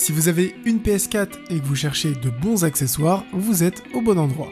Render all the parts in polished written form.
Si vous avez une PS4 et que vous cherchez de bons accessoires, vous êtes au bon endroit.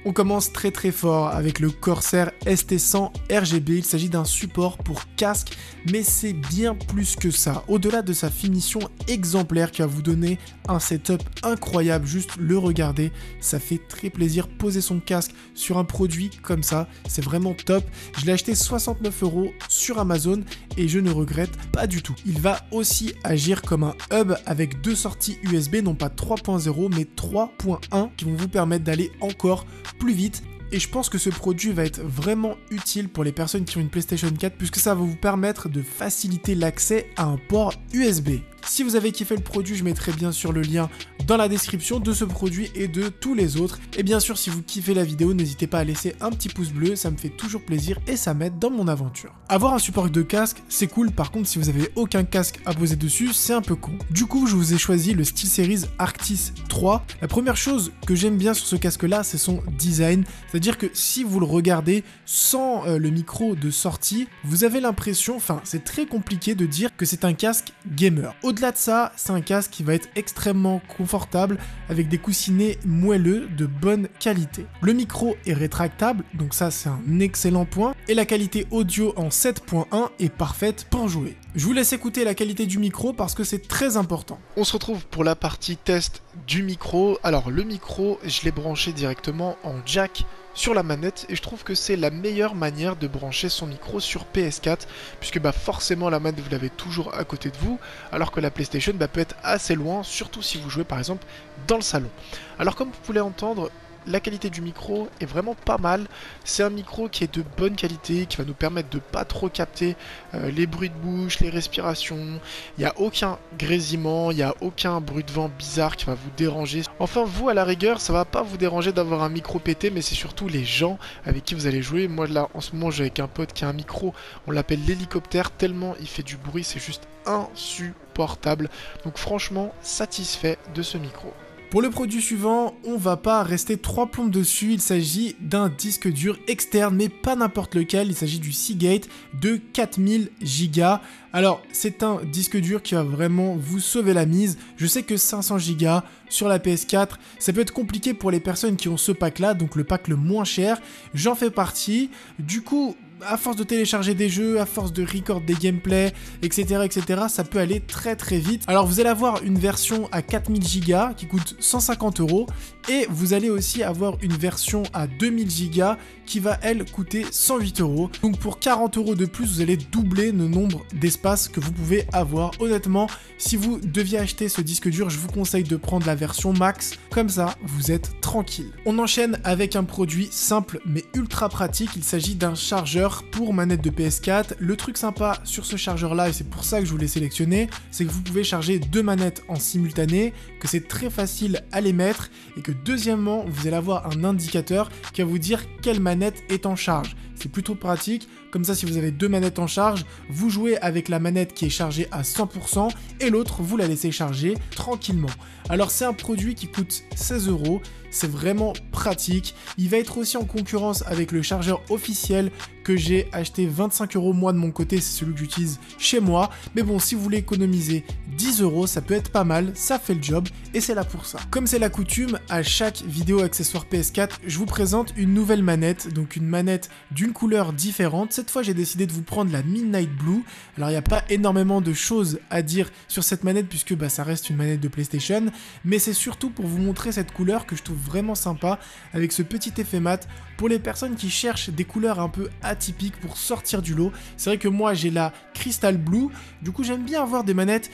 On commence très fort avec le Corsair ST100 RGB. Il s'agit d'un support pour casque, mais c'est bien plus que ça. Au-delà de sa finition exemplaire qui va vous donner un setup incroyable, juste le regarder, ça fait très plaisir. Poser son casque sur un produit comme ça, c'est vraiment top. Je l'ai acheté 69 € sur Amazon et je ne regrette pas du tout. Il va aussi agir comme un hub avec deux sorties USB, non pas 3.0 mais 3.1 qui vont vous permettre d'aller encore plus vite. Et je pense que ce produit va être vraiment utile pour les personnes qui ont une PlayStation 4 puisque ça va vous permettre de faciliter l'accès à un port USB. Si vous avez kiffé le produit, je mettrai bien sûr le lien dans la description de ce produit et de tous les autres. Et bien sûr, si vous kiffez la vidéo, n'hésitez pas à laisser un petit pouce bleu, ça me fait toujours plaisir et ça m'aide dans mon aventure. Avoir un support de casque, c'est cool. Par contre, si vous avez aucun casque à poser dessus, c'est un peu con. Du coup, je vous ai choisi le SteelSeries Arctis 3. La première chose que j'aime bien sur ce casque-là, c'est son design. C'est-à-dire que si vous le regardez sans le micro de sortie, vous avez l'impression, enfin, c'est très compliqué de dire que c'est un casque gamer. Au-delà de ça, c'est un casque qui va être extrêmement confortable avec des coussinets moelleux de bonne qualité. Le micro est rétractable, donc ça c'est un excellent point. Et la qualité audio en 7.1 est parfaite pour jouer. Je vous laisse écouter la qualité du micro parce que c'est très important. On se retrouve pour la partie test du micro. Alors le micro, je l'ai branché directement en jack sur la manette et je trouve que c'est la meilleure manière de brancher son micro sur PS4 puisque forcément la manette vous l'avez toujours à côté de vous alors que la PlayStation peut être assez loin, surtout si vous jouez par exemple dans le salon. Alors comme vous pouvez l'entendre, la qualité du micro est vraiment pas mal. C'est un micro qui est de bonne qualité, qui va nous permettre de pas trop capter les bruits de bouche, les respirations. Il n'y a aucun grésillement, il n'y a aucun bruit de vent bizarre qui va vous déranger. Enfin, vous, à la rigueur, ça va pas vous déranger d'avoir un micro pété, mais c'est surtout les gens avec qui vous allez jouer. Moi, là, en ce moment, j'ai avec un pote qui a un micro, on l'appelle l'hélicoptère, tellement il fait du bruit, c'est juste insupportable. Donc franchement, satisfait de ce micro. Pour le produit suivant, on va pas rester trois plombes dessus, il s'agit d'un disque dur externe, mais pas n'importe lequel, il s'agit du Seagate de 4000 Go. Alors, c'est un disque dur qui va vraiment vous sauver la mise. Je sais que 500 Go sur la PS4, ça peut être compliqué pour les personnes qui ont ce pack-là, donc le pack le moins cher. J'en fais partie. Du coup, à force de télécharger des jeux, à force de record des gameplays, etc., ça peut aller très vite. Alors vous allez avoir une version à 4000 Go qui coûte 150 € et vous allez aussi avoir une version à 2000 Go qui va elle coûter 108 €. Donc pour 40 € de plus, vous allez doubler le nombre d'espaces que vous pouvez avoir. Honnêtement, si vous deviez acheter ce disque dur, je vous conseille de prendre la version max, comme ça vous êtes tranquille. On enchaîne avec un produit simple mais ultra pratique, il s'agit d'un chargeur pour manette de PS4. Le truc sympa sur ce chargeur là, et c'est pour ça que je vous l'ai sélectionné, c'est que vous pouvez charger deux manettes en simultané, que c'est très facile à les mettre et que deuxièmement vous allez avoir un indicateur qui va vous dire quelle manette est en charge. C'est plutôt pratique, comme ça si vous avez deux manettes en charge, vous jouez avec la manette qui est chargée à 100% et l'autre vous la laissez charger tranquillement. Alors c'est un produit qui coûte 16 €, c'est vraiment pratique. Il va être aussi en concurrence avec le chargeur officiel que j'ai acheté 25 € moi de mon côté, c'est celui que j'utilise chez moi. Mais bon, si vous voulez économiser 10 €, ça peut être pas mal, ça fait le job et c'est là pour ça. Comme c'est la coutume, à chaque vidéo accessoire PS4, je vous présente une nouvelle manette, donc une manette d'une couleur différente. Cette fois, j'ai décidé de vous prendre la Midnight Blue. Alors, il n'y a pas énormément de choses à dire sur cette manette puisque ça reste une manette de PlayStation, mais c'est surtout pour vous montrer cette couleur que je trouve vraiment sympa avec ce petit effet mat pour les personnes qui cherchent des couleurs un peu atypiques pour sortir du lot. C'est vrai que moi, j'ai la Crystal Blue. Du coup, j'aime bien avoir des manettes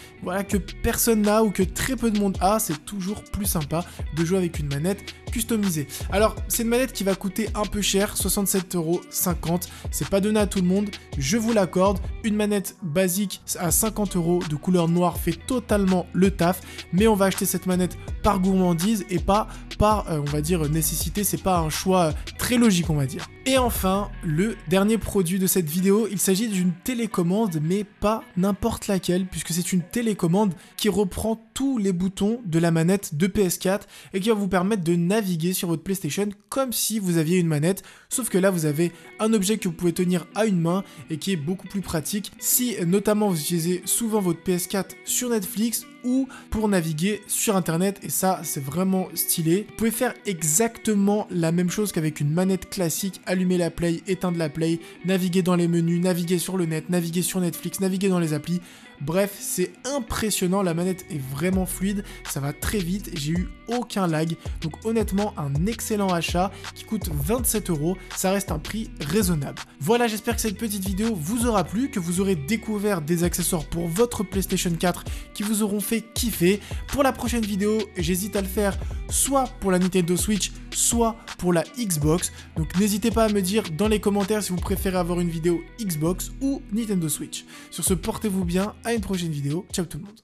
que personne n'a ou que très peu de monde a. C'est toujours plus sympa de jouer avec une manette customisée. Alors, c'est une manette qui va coûter un peu cher, 67,50 €. C'est pas donné à tout le monde, je vous l'accorde. Une manette basique à 50 € de couleur noire fait totalement le taf, mais on va acheter cette manette par gourmandise et pas par, on va dire, nécessité. C'est pas un choix très logique, on va dire. Et enfin, le dernier produit de cette vidéo, il s'agit d'une télécommande, mais pas n'importe laquelle, puisque c'est une télécommande qui reprend tous les boutons de la manette de PS4 et qui va vous permettre de naviguer sur votre PlayStation comme si vous aviez une manette, sauf que là vous avez un objet que vous pouvez tenir à une main et qui est beaucoup plus pratique si notamment vous utilisez souvent votre PS4 sur Netflix ou pour naviguer sur internet, et ça c'est vraiment stylé. Vous pouvez faire exactement la même chose qu'avec une manette classique, allumer la play, éteindre la play, naviguer dans les menus, naviguer sur le net, naviguer sur Netflix, naviguer dans les applis. Bref, c'est impressionnant, la manette est vraiment fluide, ça va très vite, j'ai eu aucun lag, donc honnêtement un excellent achat qui coûte 27 €, ça reste un prix raisonnable. Voilà, j'espère que cette petite vidéo vous aura plu, que vous aurez découvert des accessoires pour votre PlayStation 4 qui vous auront fait kiffer. Pour la prochaine vidéo, j'hésite à le faire soit pour la Nintendo Switch, soit pour la Xbox, donc n'hésitez pas à me dire dans les commentaires si vous préférez avoir une vidéo Xbox ou Nintendo Switch. Sur ce, portez-vous bien, à une prochaine vidéo, ciao tout le monde.